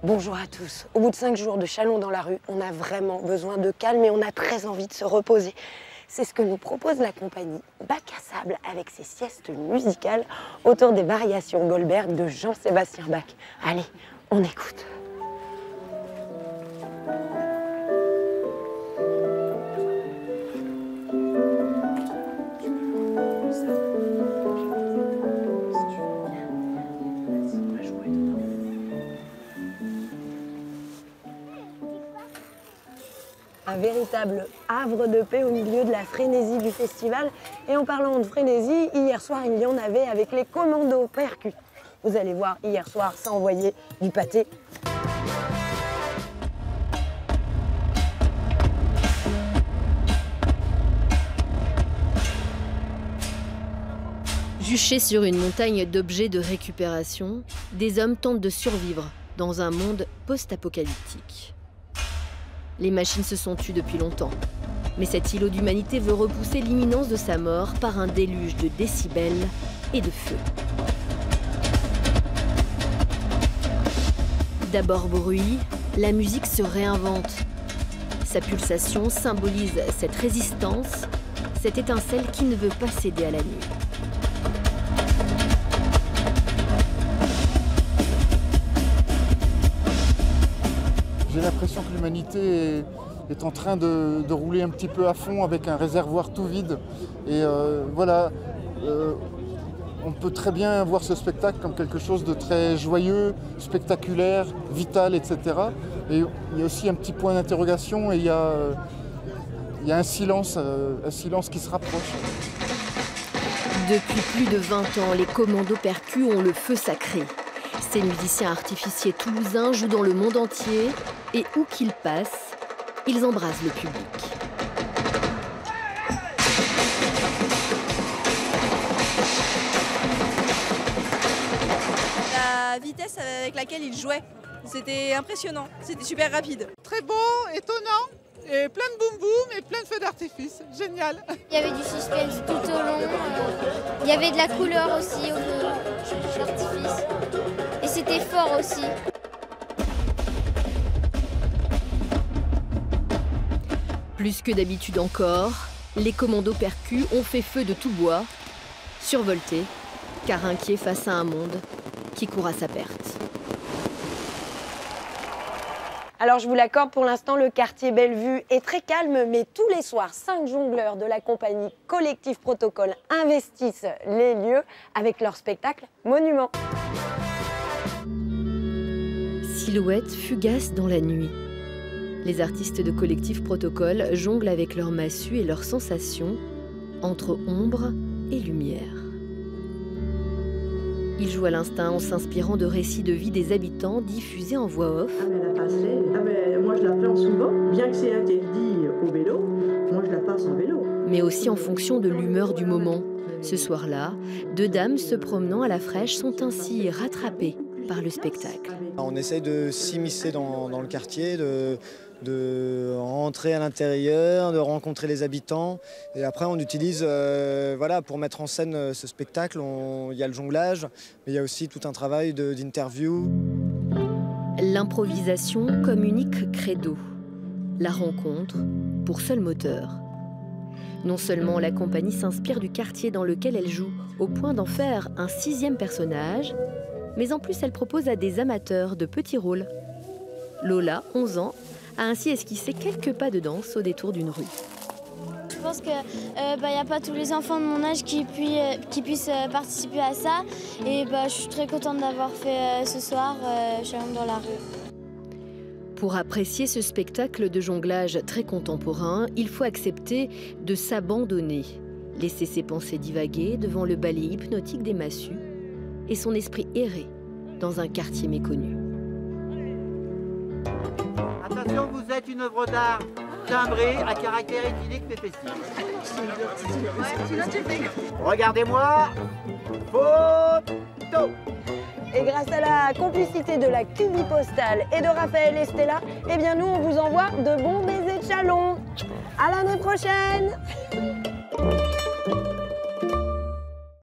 Bonjour à tous. Au bout de 5 jours de Chalon dans la rue, on a vraiment besoin de calme et on a très envie de se reposer. C'est ce que nous propose la compagnie Bac à Sable avec ses siestes musicales autour des variations Goldberg de Jean-Sébastien Bach. Allez, on écoute. Un véritable havre de paix au milieu de la frénésie du festival. Et en parlant de frénésie, hier soir, il y en avait avec les commandos percus. Vous allez voir, hier soir, ça envoyait du pâté. Juchés sur une montagne d'objets de récupération, des hommes tentent de survivre dans un monde post-apocalyptique. Les machines se sont tues depuis longtemps, mais cet îlot d'humanité veut repousser l'imminence de sa mort par un déluge de décibels et de feu. D'abord bruit, la musique se réinvente. Sa pulsation symbolise cette résistance, cette étincelle qui ne veut pas céder à la nuit. J'ai l'impression que l'humanité est en train de rouler un petit peu à fond avec un réservoir tout vide. Et voilà, on peut très bien voir ce spectacle comme quelque chose de très joyeux, spectaculaire, vital, etc. Et il y a aussi un petit point d'interrogation et il y a un silence qui se rapproche. Depuis plus de 20 ans, les commandos percus ont le feu sacré. Ces musiciens artificiers toulousains jouent dans le monde entier et où qu'ils passent, ils embrasent le public. La vitesse avec laquelle ils jouaient, c'était impressionnant, c'était super rapide. Très beau, étonnant, et plein de boum boum et plein de feux d'artifice, génial. Il y avait du suspense tout au long, il y avait de la couleur aussi au feu d'artifice. Et c'était fort aussi. Plus que d'habitude encore, les commandos percus ont fait feu de tout bois, survoltés, car inquiets face à un monde qui court à sa perte. Alors je vous l'accorde, pour l'instant, le quartier Bellevue est très calme, mais tous les soirs, 5 jongleurs de la compagnie Collectif Protocole investissent les lieux avec leur spectacle Monument. Silhouettes fugaces dans la nuit. Les artistes de Collectif Protocole jonglent avec leurs massues et leurs sensations entre ombre et lumière. Ils jouent à l'instinct en s'inspirant de récits de vie des habitants diffusés en voix off. Ah mais la passerelle, moi je la prends souvent, bien que c'est interdit au vélo, moi je la passe en vélo. Mais aussi en fonction de l'humeur du moment. Ce soir-là, 2 dames se promenant à la fraîche sont ainsi rattrapées par le spectacle. On essaye de s'immiscer dans le quartier, de rentrer à l'intérieur, de rencontrer les habitants. Et après, on utilise, voilà, pour mettre en scène ce spectacle, il y a le jonglage, mais il y a aussi tout un travail d'interview. L'improvisation comme unique credo. La rencontre pour seul moteur. Non seulement la compagnie s'inspire du quartier dans lequel elle joue, au point d'en faire un 6e personnage, mais en plus elle propose à des amateurs de petits rôles. Lola, 11 ans, a ainsi esquissé quelques pas de danse au détour d'une rue. Je pense qu'il n'y a pas tous les enfants de mon âge qui puissent participer à ça. Et je suis très contente d'avoir fait ce soir Chalon dans la rue. Pour apprécier ce spectacle de jonglage très contemporain, il faut accepter de s'abandonner, laisser ses pensées divaguer devant le ballet hypnotique des massues et son esprit errer dans un quartier méconnu. Attention, vous êtes une œuvre d'art timbrée à caractère éthylique mais festif. Regardez-moi, photo. Et grâce à la complicité de la Cubi Postale et de Raphaël et Stella, eh bien nous on vous envoie de bons baisers de Chalon. À l'année prochaine.